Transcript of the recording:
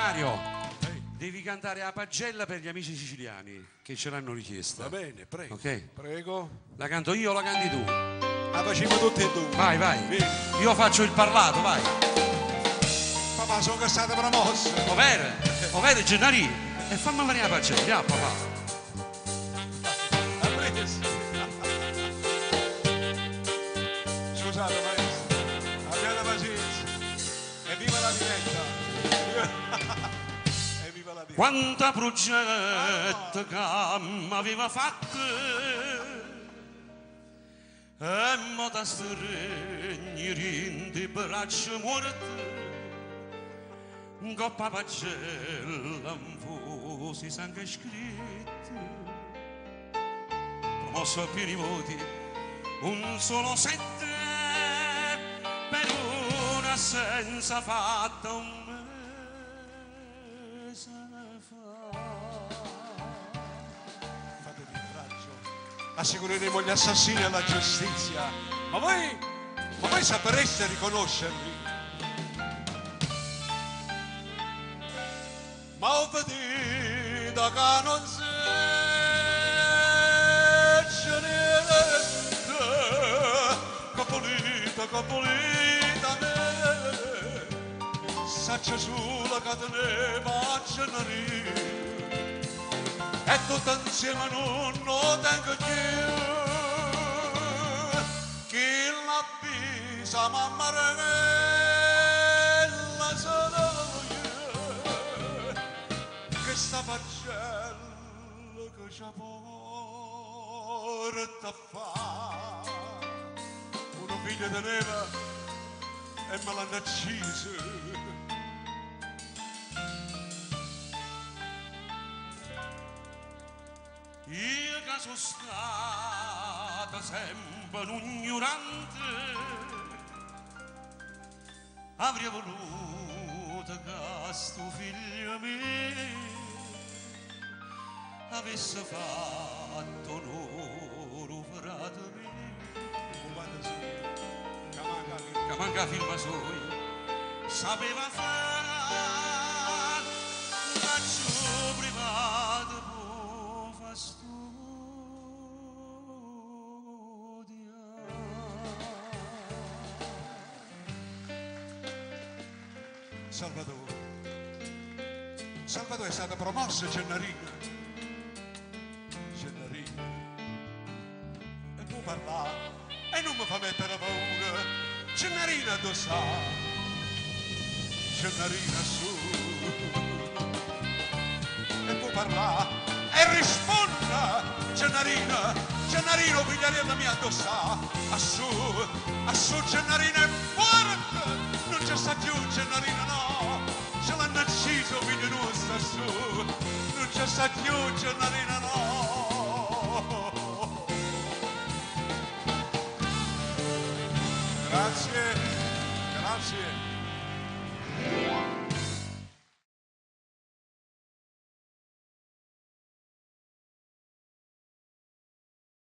Mario, devi cantare a pagella per gli amici siciliani che ce l'hanno richiesta. Va bene, prego. Ok? Prego. La canto io o la canti tu? La facciamo tutti e due. Vai, vai. Vieni. Io faccio il parlato, vai. Papà, sono che state promosso. Ovvero Gennari. E fammi venire a pagella, andiamo papà. Scusate maestro, abbiate pazienza. Evviva la diretta. Evviva la diretta. Quanta progetto che m'aveva fatto e mo da stregni di braccia morte un coppa pagella un fusi sangue scritto promosso a pieni voti un solo 7 per un'assenza fatta un mese fa. Fatevi coraggio. Assicureremo gli assassini alla giustizia. Ma voi sapreste riconoscerli? Ma ho veduto che non c'è niente. Capolita me. Saccia sulla cateneva a Gennari. E tutto insieme non lo tengo più. Chi l'avvisa mamma regella sono io. Che sta pagella che ci porta a fare. Uno figlio teneva e me l'hanno ucciso. Io che sono stata sempre un ignorante avrei voluto che sto figlio mio avesse fatto onore frate mio che manca firma sua sapeva fare un raggio privato può Salvatore è stato promosso Gennarino e può parlare e non mi fa mettere paura. Gennarina tu sa, Gennarina su e può parlare e risponda. Gennarino figliarella mia tu sa, assù Gennarina è forte, non c'è sta più Gennarina no, ce l'hanno ucciso figlio nostro assù, non c'è sta più Gennarina no. Grazie.